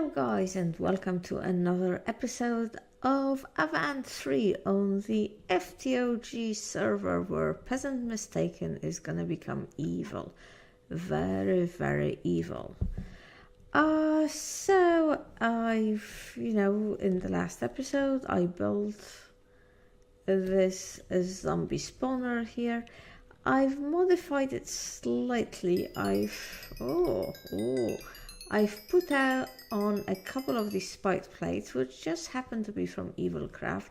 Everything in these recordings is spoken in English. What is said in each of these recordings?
Hello guys and welcome to another episode of Avant 3 on the FTOG server where Peasant Mistaken is gonna become evil. Very, very evil. So I've, in the last episode I built this zombie spawner here. I've modified it slightly. I've put out on a couple of these spike plates, which just happen to be from EvilCraft.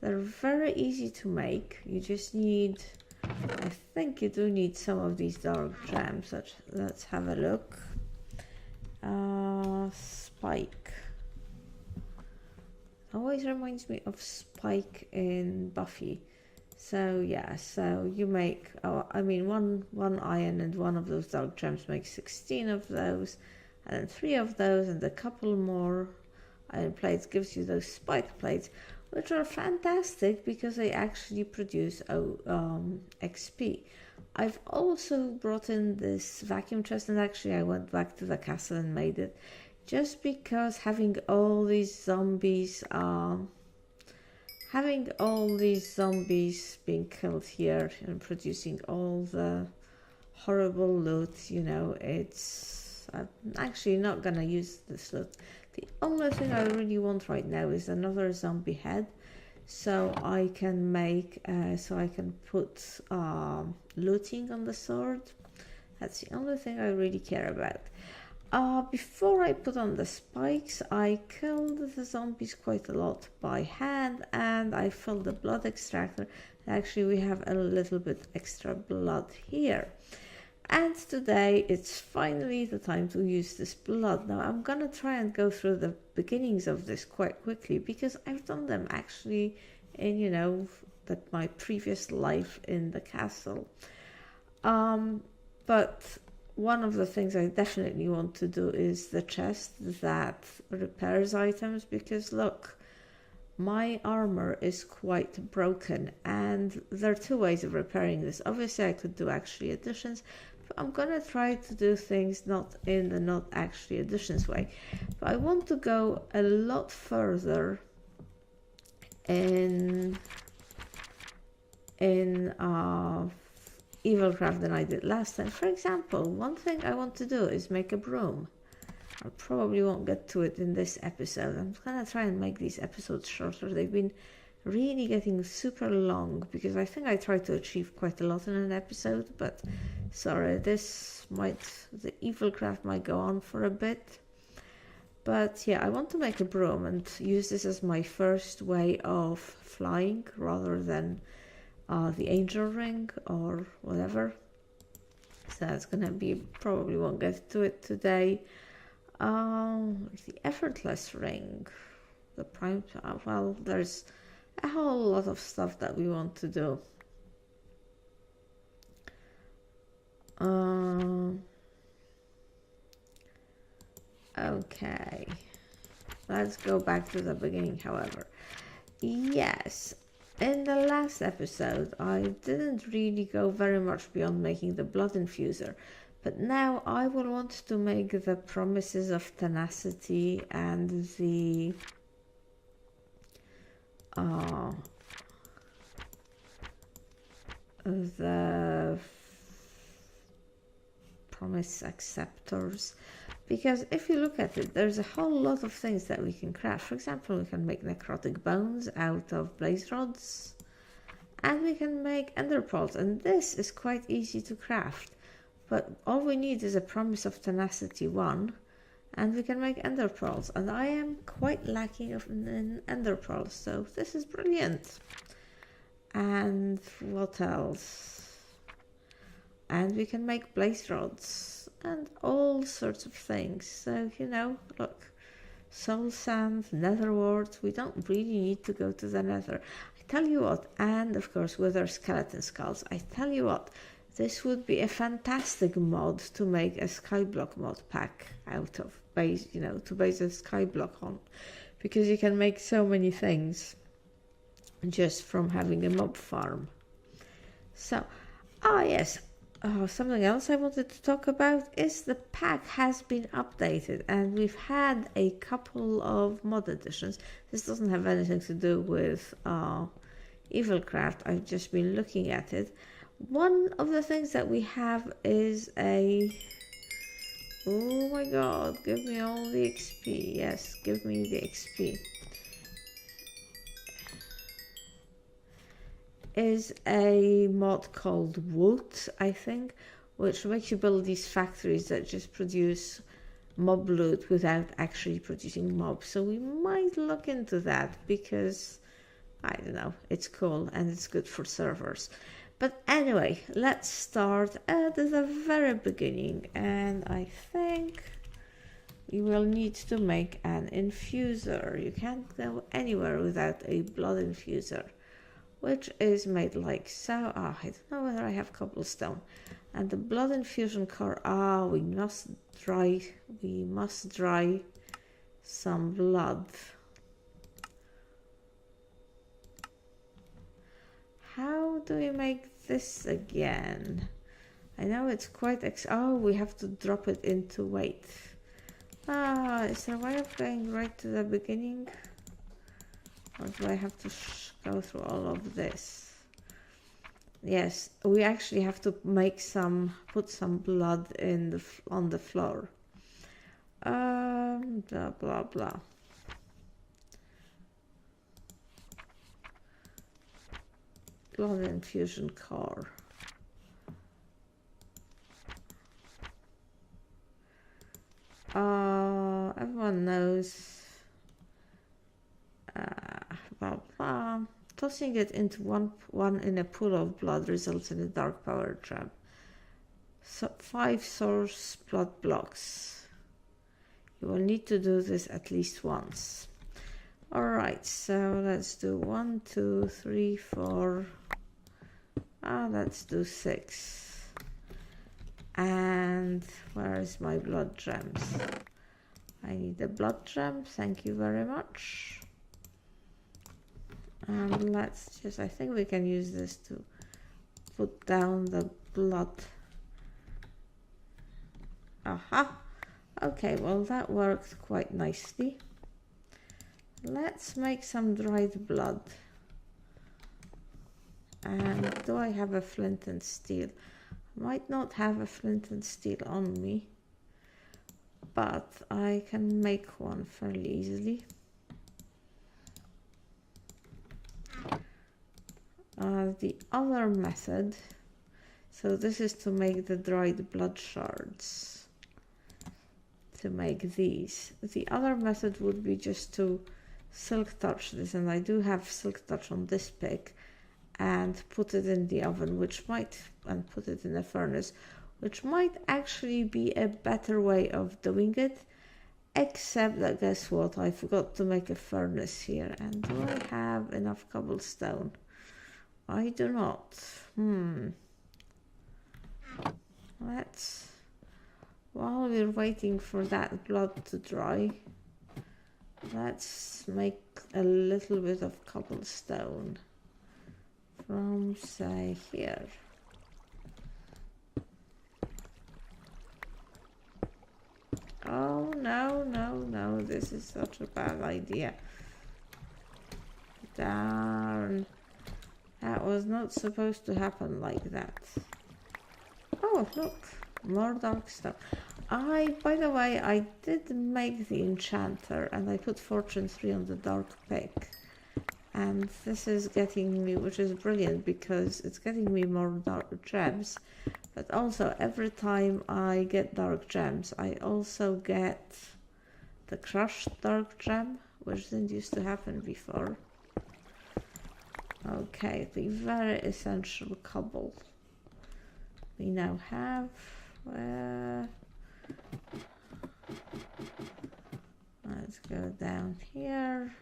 They're very easy to make. You just need, I think you do need some of these dark gems. Let's have a look. Spike. Always reminds me of Spike in Buffy. So yeah, so you make, one iron and one of those dark gems makes 16 of those. And then 3 of those and a couple more iron plates gives you those spike plates, which are fantastic because they actually produce XP. I've also brought in this vacuum chest, and actually I went back to the castle and made it just because having all these zombies being killed here and producing all the horrible loot, I'm actually not gonna use this loot. The only thing I really want right now is another zombie head, so I can put looting on the sword. That's the only thing I really care about. Before I put on the spikes, I killed the zombies quite a lot by hand, and I filled the blood extractor. Actually, we have a little bit extra blood here. And today it's finally the time to use this blood. Now I'm gonna try and go through the beginnings of this quite quickly because I've done them actually in my previous life in the castle. But one of the things I definitely want to do is the chest that repairs items, because look, my armor is quite broken and there are 2 ways of repairing this. Obviously I could do actually additions, but I'm gonna try to do things not in the not actually additions way. But I want to go a lot further in EvilCraft than I did last time. For example, one thing I want to do is make a broom. I probably won't get to it in this episode. I'm gonna try and make these episodes shorter. They've been really getting super long because I think I tried to achieve quite a lot in an episode, but sorry, the EvilCraft might go on for a bit. But yeah, I want to make a broom and use this as my first way of flying rather than the angel ring or whatever. So that's gonna be, probably won't get to it today. The effortless ring, the prime, well, there's a whole lot of stuff that we want to do. Okay, let's go back to the beginning. However, yes, in the last episode I didn't really go very much beyond making the blood infuser, but now I will want to make the promises of tenacity and the promise acceptors, because if you look at it, there's a whole lot of things that we can craft. For example, we can make necrotic bones out of blaze rods, and we can make ender pearls, and this is quite easy to craft. But all we need is a promise of tenacity 1, and we can make ender pearls. And I am quite lacking in ender pearls, so this is brilliant. And what else? And we can make blaze rods and all sorts of things. So look, soul sand, nether wart. We don't really need to go to the nether. I tell you what, and of course wither skeleton skulls. I tell you what. This would be a fantastic mod to make a skyblock mod pack out of, to base a skyblock on, because you can make so many things just from having a mob farm. So, yes, Something else I wanted to talk about is the pack has been updated, and we've had a couple of mod additions. This doesn't have anything to do with EvilCraft. I've just been looking at it. One of the things that we have is a... Oh my god, give me all the XP. Yes, give me the XP. Is a mod called Woot, I think, which makes you build these factories that just produce mob loot without actually producing mobs. So we might look into that because, I don't know, it's cool and it's good for servers. But anyway, let's start at the very beginning, and I think you will need to make an infuser. You can't go anywhere without a blood infuser, which is made like so. I don't know whether I have cobblestone. And the blood infusion core, we must dry some blood. How do we make this again? I know it's quite we have to drop it into weight. Is there a way of going right to the beginning? Or do I have to go through all of this? Yes, we actually have to make put some blood in on the floor. Blah blah blah. Blood infusion core. Everyone knows. Blah blah. Tossing it into one in a pool of blood results in a dark power trap. So 5 source blood blocks. You will need to do this at least once. Alright, so let's do 1, 2, 3, 4. Let's do 6. And where is my blood gems? I need a blood gem, thank you very much. And let's just, I think we can use this to put down the blood. Aha! Okay, well that worked quite nicely. Let's make some dried blood. And do I have a flint and steel? I might not have a flint and steel on me, but I can make one fairly easily. The other method, so this is to make the dried blood shards, to make these. The other method would be just to silk touch this, and I do have silk touch on this pick, and put it in the oven, and put it in a furnace, which might actually be a better way of doing it, except that guess what, I forgot to make a furnace here. And do I have enough cobblestone? I do not. Let's, while we're waiting for that blood to dry, let's make a little bit of cobblestone from, say, here. Oh no, no, no, this is such a bad idea. Darn. That was not supposed to happen like that. Oh, look, more dark stuff. By the way, I did make the enchanter, and I put Fortune 3 on the dark pick. And this is getting me, which is brilliant because it's getting me more dark gems. But also, every time I get dark gems, I also get the crushed dark gem, which didn't used to happen before. Okay, the very essential cobble we now have. Let's go down here.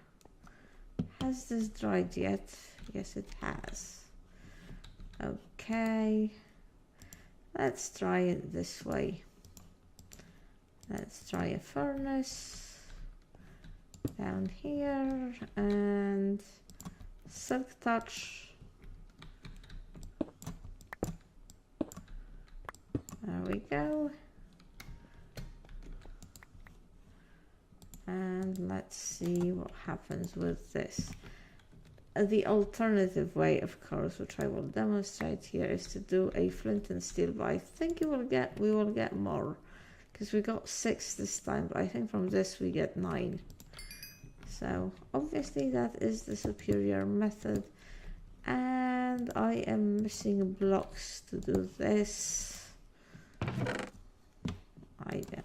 Has this dried yet? Yes, it has. Okay, let's try it this way. Let's try a furnace down here and silk touch. go. And let's see what happens with this. The alternative way, of course, which I will demonstrate here, is to do a flint and steel, but I think we will get more, because we got 6 this time, but I think from this we get 9. So obviously that is the superior method, and I am missing blocks to do this.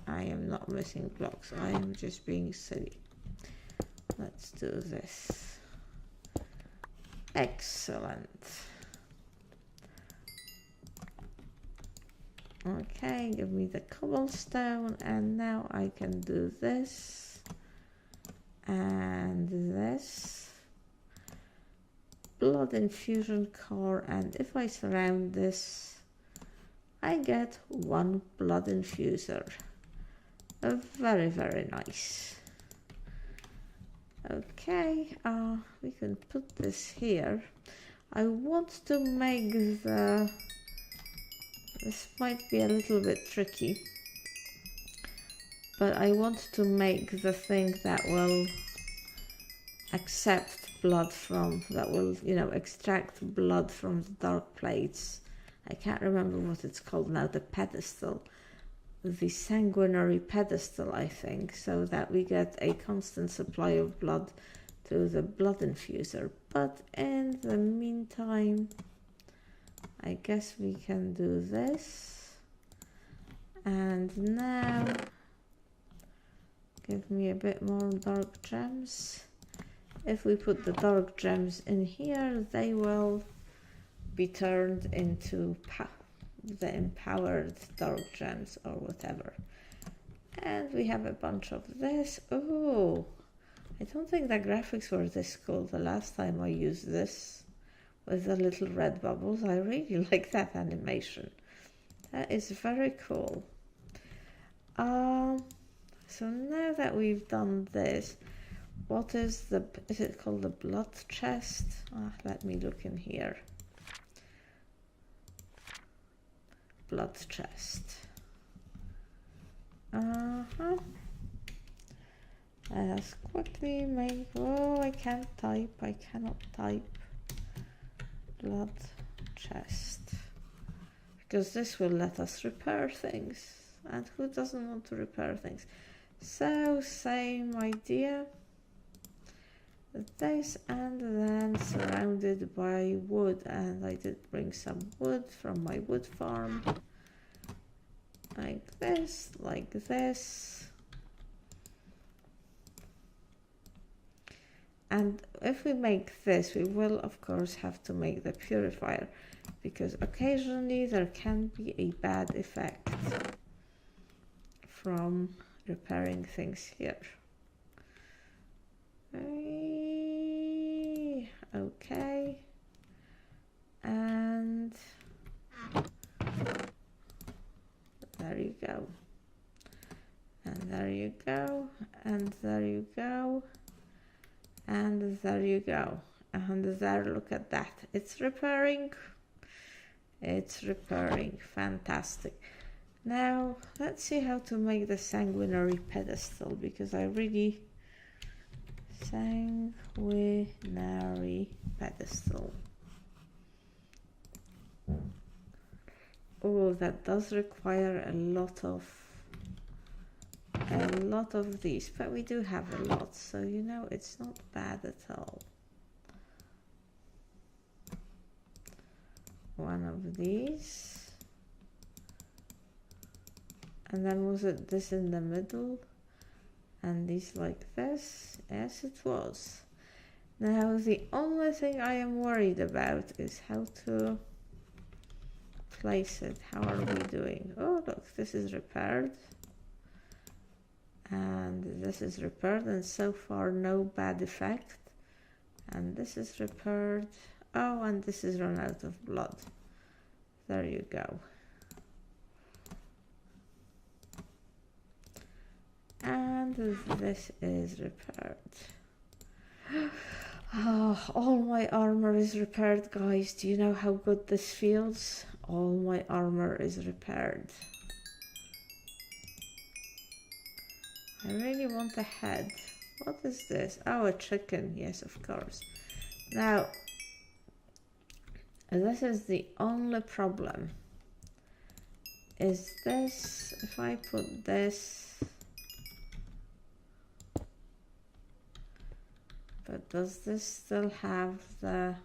I am not missing blocks, I am just being silly. Let's do this. Excellent. Okay, give me the cobblestone, and now I can do this and this. Blood infusion core, and if I surround this, I get 1 blood infuser. Very, very nice. Okay, we can put this here. I want to make this might be a little bit tricky, but I want to make the thing that will accept blood from, that will, you know, extract blood from the dark plates. I can't remember what it's called now, the pedestal. The sanguinary pedestal, I think, so that we get a constant supply of blood to the blood infuser. But in the meantime, I guess we can do this. And now, give me a bit more dark gems. If we put the dark gems in here, they will be turned into the empowered dark gems or whatever. And we have a bunch of this. Oh, I don't think the graphics were this cool the last time I used this with the little red bubbles. I really like that animation. That is very cool. So now that we've done this, what is it called the blood chest? Let me look in here. Blood chest. Let's quickly make, oh, I can't type, I cannot type. Blood chest. Because this will let us repair things. And who doesn't want to repair things? So, same idea. This, and then surrounded by wood, and I did bring some wood from my wood farm, like this, like this. And if we make this, we will of course have to make the purifier, because occasionally there can be a bad effect from repairing things here. Okay, and there you go, and there you go, and there you go, and there you go, and there, look at that, it's repairing, fantastic. Now let's see how to make the sanguinary pedestal, because I really sanguinary pedestal. Oh, that does require a lot of these, but we do have a lot, so you know, it's not bad at all. One of these, and then was it this in the middle? And these like this? Yes, it was. Now the only thing I am worried about is how to place it. How are we doing? Oh, look, this is repaired. And this is repaired, and so far no bad effect. And this is repaired. Oh, and this is run out of blood. There you go. And this is repaired. Oh, all my armor is repaired, guys. Do you know how good this feels? All my armor is repaired. I really want a head. What is this? Oh, a chicken. Yes, of course. Now, this is the only problem. Is this, if I put this, but does this still have the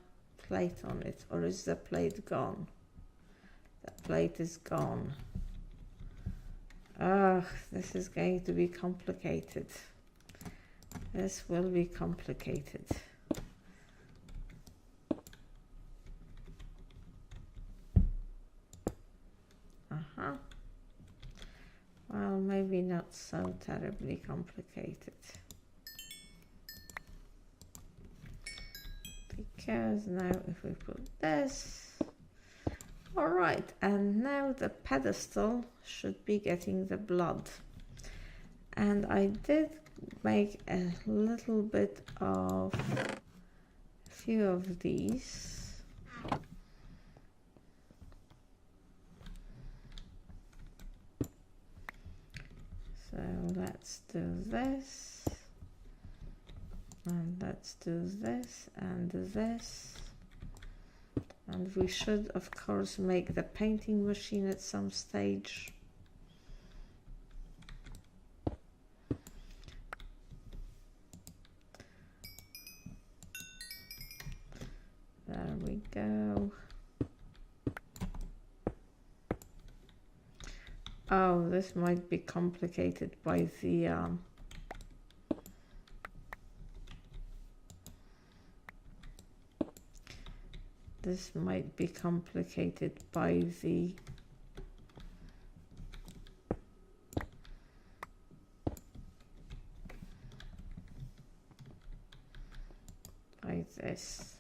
plate on it, or is the plate gone? The plate is gone. Oh, this is going to be complicated. This will be complicated. Well, maybe not so terribly complicated. Because now if we put this, all right, and now the pedestal should be getting the blood. And I did make a little bit of a few of these. So let's do this, and let's do this and this, and we should of course make the painting machine at some stage. There we go. Oh, this might be complicated by the this might be complicated by the this.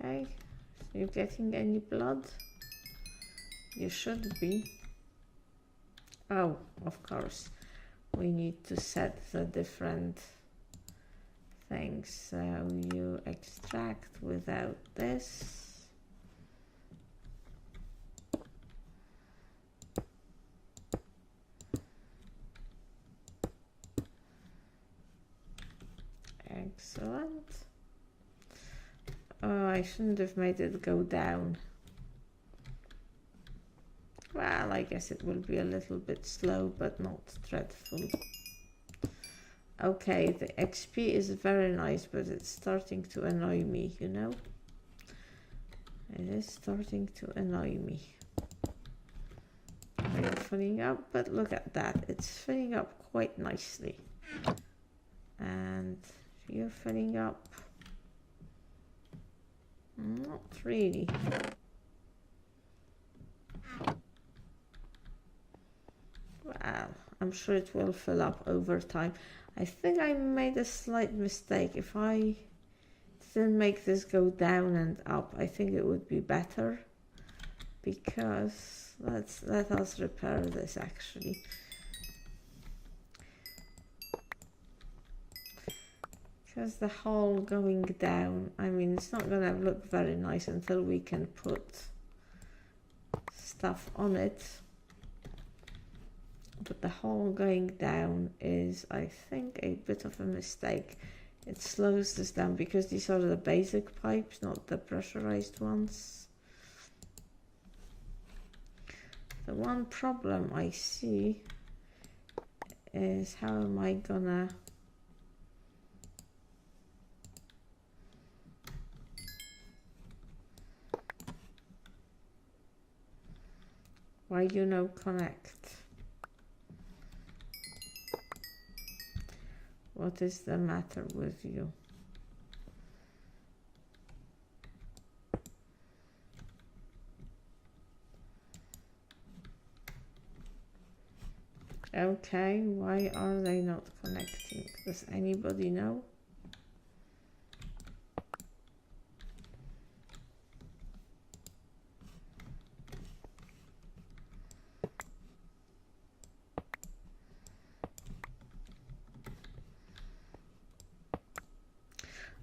Okay, so you're getting any blood? You should be. Oh, of course, we need to set the different things. So you extract without this. Excellent. Oh, I shouldn't have made it go down. Well, I guess it will be a little bit slow, but not dreadful. Okay, the XP is very nice, but it's starting to annoy me, you know? It is starting to annoy me. We're filling up, but look at that. It's filling up quite nicely. And you're filling up. Not really. Well, I'm sure it will fill up over time. I think I made a slight mistake. If I didn't make this go down and up, I think it would be better. Because let us repair this actually. Because the hole going down, I mean, it's not gonna look very nice until we can put stuff on it. But the hole going down is, I think, a bit of a mistake. It slows this down because these are the basic pipes, not the pressurized ones. The one problem I see is how am I gonna why you no connect? What is the matter with you? Okay, why are they not connecting? Does anybody know?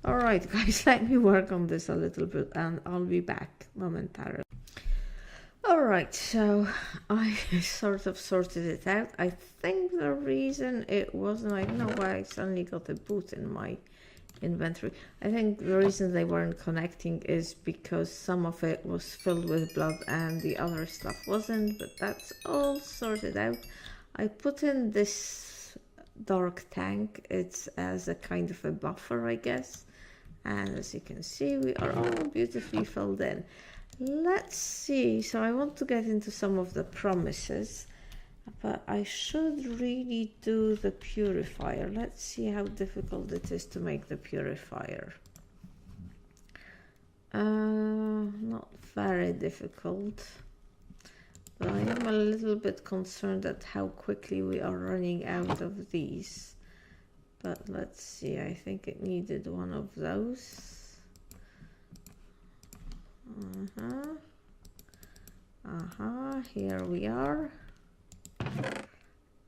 Alright guys, let me work on this a little bit and I'll be back momentarily. Alright, so I sort of sorted it out. I think the reason it wasn't, I don't know why I suddenly got a boot in my inventory. I think the reason they weren't connecting is because some of it was filled with blood and the other stuff wasn't, but that's all sorted out. I put in this dark tank. It's as a kind of a buffer, I guess. And as you can see, we are all beautifully filled in. Let's see. So I want to get into some of the promises, but I should really do the purifier. Let's see how difficult it is to make the purifier. Not very difficult, but I am a little bit concerned at how quickly we are running out of these. But let's see, I think it needed one of those. Here we are.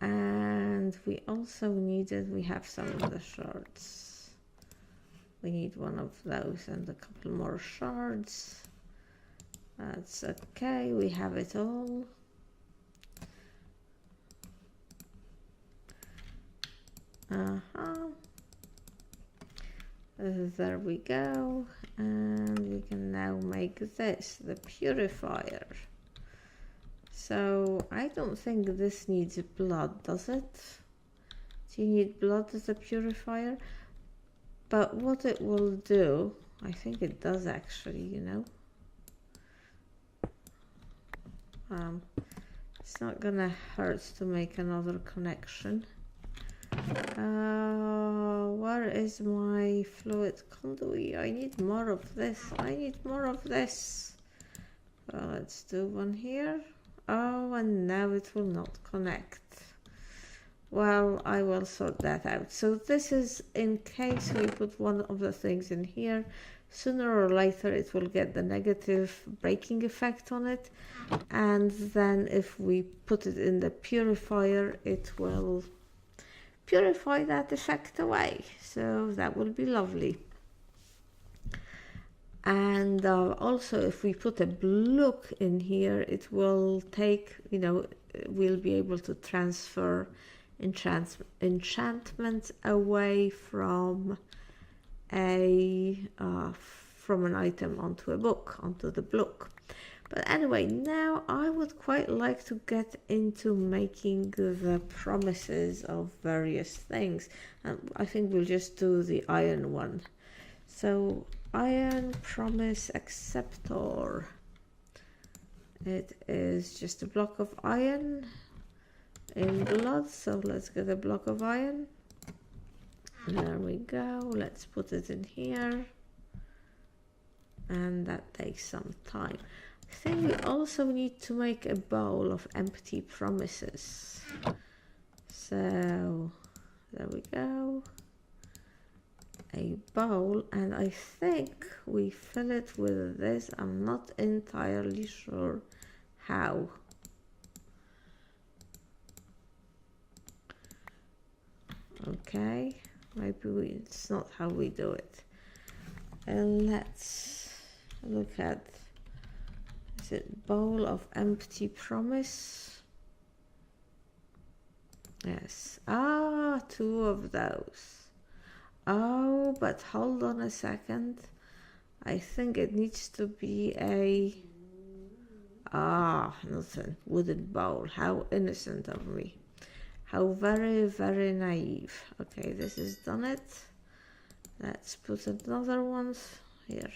And we also needed, we have some of the shards. We need one of those and a couple more shards. That's okay, we have it all. There we go. And we can now make this, the purifier. So I don't think this needs blood, does it? Do you need blood as a purifier? But what it will do, I think it does actually, you know. It's not gonna hurt to make another connection. Where is my fluid conduit? I need more of this. I need more of this. Well, let's do one here. Oh, and now it will not connect. Well, I will sort that out. So this is in case we put one of the things in here. Sooner or later it will get the negative breaking effect on it. And then if we put it in the purifier, it will purify that effect away. So that will be lovely. And also if we put a block in here, it will take, you know, we'll be able to transfer enchantments away from an item onto a book, onto the block. But anyway, now I would quite like to get into making the promises of various things. I think we'll just do the iron one. So iron promise acceptor. It is just a block of iron in blood. So let's get a block of iron. There we go. Let's put it in here. And that takes some time. I think we also need to make a bowl of empty promises. So there we go. A bowl, and I think we fill it with this. I'm not entirely sure how. Okay, maybe it's not how we do it. And let's look at, is it bowl of empty promise? Yes. Ah, 2 of those. Oh, but hold on a second. I think it needs to be a... nothing. Wooden bowl. How innocent of me. How very, very naive. Okay, this has done it. Let's put another one here.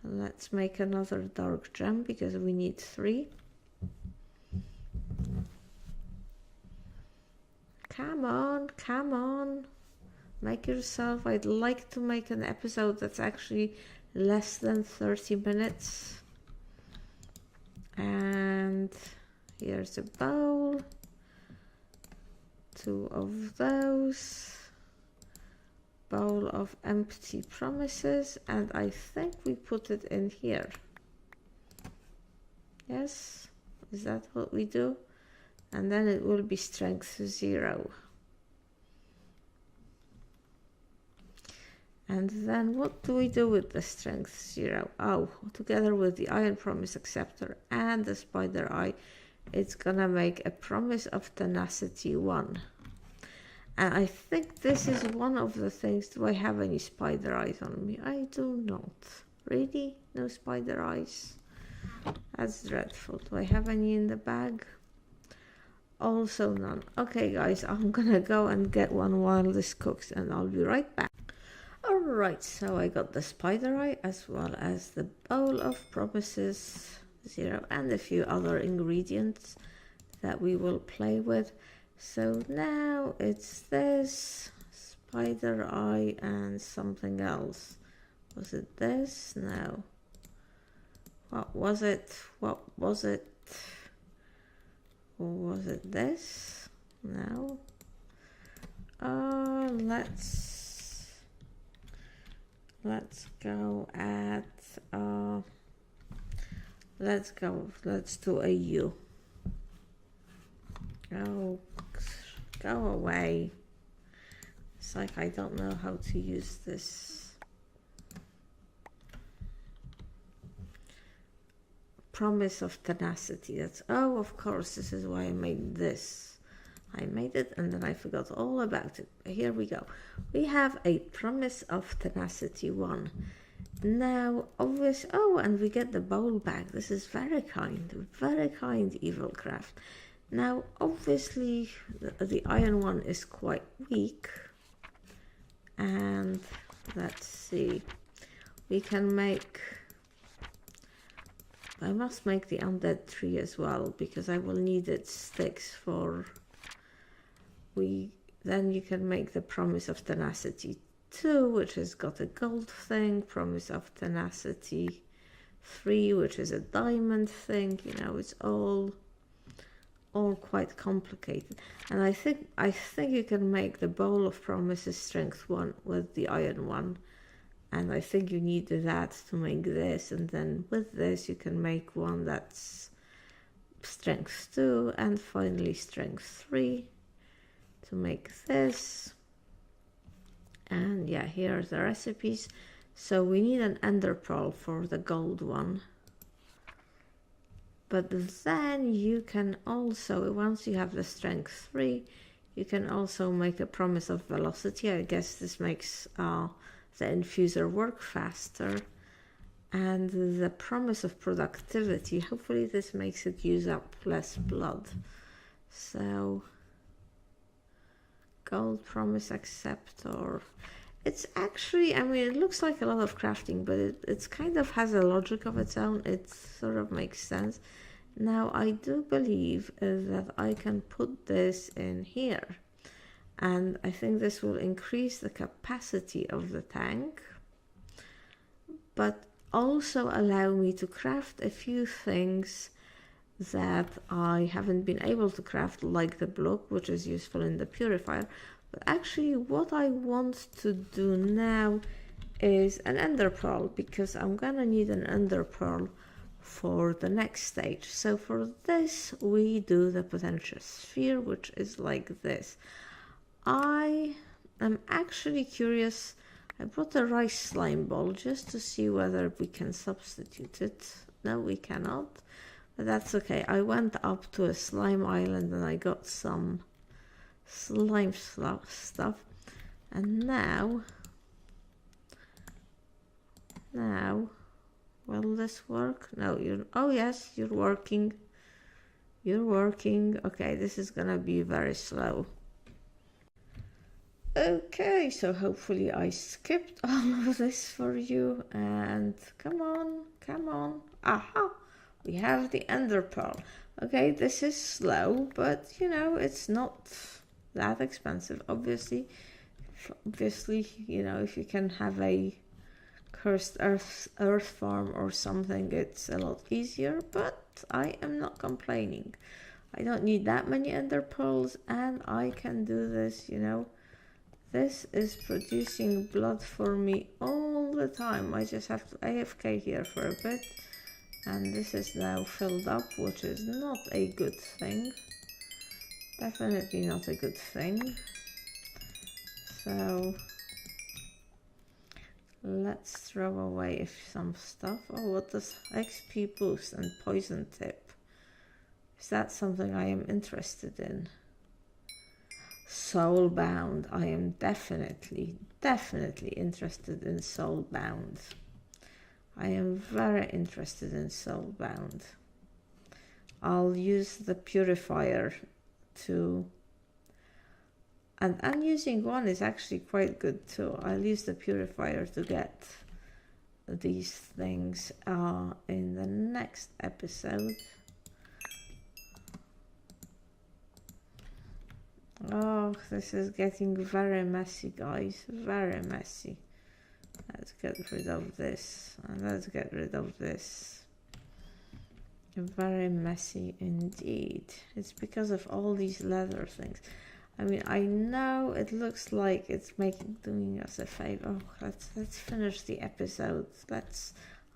Let's make another dark gem because we need 3. Come on, come on. Make yourself. I'd like to make an episode that's actually less than 30 minutes. And here's a bowl. 2 of those. Bowl of empty promises. And I think we put it in here. Yes? Is that what we do? And then it will be strength 0. And then what do we do with the strength 0? Oh, together with the iron promise acceptor and the spider eye, it's gonna make a promise of tenacity 1. And I think this is one of the things. Do I have any spider eyes on me? I do not. Really? No spider eyes? That's dreadful. Do I have any in the bag? Also none. Okay guys, I'm gonna go and get one while this cooks and I'll be right back. Alright, so I got the spider eye as well as the bowl of promises 0 and a few other ingredients that we will play with. So now it's this spider eye and something else. Was it this? No. What was it? What was it? Or was it this? No. Let's go at let's do a U. Oh, go away. It's like I don't know how to use this. Promise of tenacity. That's, oh, of course, this is why I made this. I made it and then I forgot all about it. Here we go. We have a promise of tenacity 1. Now, obvious. Oh, and we get the bowl back. This is very kind, EvilCraft. Now, obviously, the iron one is quite weak. And let's see. We can make. I must make the undead tree as well because I will need its sticks for. Then you can make the promise of tenacity 2, which has got a gold thing, promise of tenacity 3, which is a diamond thing. You know, it's all quite complicated. And I think you can make the bowl of promises strength 1 with the iron one. And I think you need that to make this, and then with this you can make one that's strength 2 and finally strength 3 to make this. And yeah, here are the recipes. So we need an ender pearl for the gold one. But then you can also, once you have the strength 3, you can also make a promise of velocity. I guess this makes the infuser work faster. And the promise of productivity, hopefully this makes it use up less blood. So gold promise acceptor. It's actually, I mean, it looks like a lot of crafting, but it's kind of has a logic of its own. It sort of makes sense. Now I do believe that I can put this in here, and I think this will increase the capacity of the tank, but also allow me to craft a few things that I haven't been able to craft, like the block, which is useful in the Purifier. But actually what I want to do now is an ender pearl, because I'm gonna need an ender pearl for the next stage. So for this we do the potential sphere, which is like this. I am actually curious. I brought a rice slime ball just to see whether we can substitute it. No, we cannot. But that's okay. I went up to a slime island and I got some slime stuff. And now, will this work? No, oh yes, you're working. You're working. Okay, this is gonna be very slow. Okay, so hopefully I skipped all of this for you. And come on. Aha! We have the ender pearl. Okay, this is slow, but you know, it's not that expensive. Obviously, you know, if you can have a cursed earth farm or something, it's a lot easier, but I am not complaining. I don't need that many ender pearls, and I can do this, you know. This is producing blood for me all the time. I just have to AFK here for a bit. And this is now filled up, which is not a good thing. Definitely not a good thing. So let's throw away some stuff. Oh, what does XP boost and poison tip? Is that something I am interested in? Soulbound. I am definitely interested in Soulbound. I am very interested in Soulbound. I'll use the Purifier to... And unusing one is actually quite good too. I'll use the Purifier to get these things in the next episode. Oh, this is getting very messy, guys. Very messy. Let's get rid of this. And let's get rid of this. Very messy indeed. It's because of all these leather things. I mean, I know it looks like it's doing us a favor. Oh, let's finish the episode.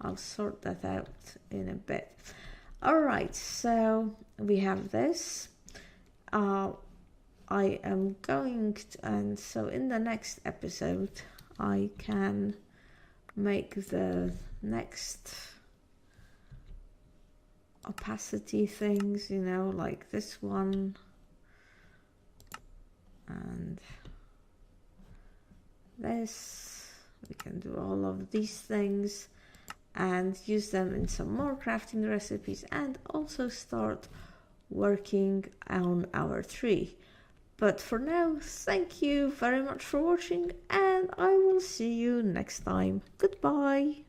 I'll sort that out in a bit. All right, so we have this. I am going to, and so in the next episode, I can make the next opacity things, you know, like this one. And this, we can do all of these things and use them in some more crafting recipes and also start working on our tree. But for now, thank you very much for watching and I will see you next time. Goodbye.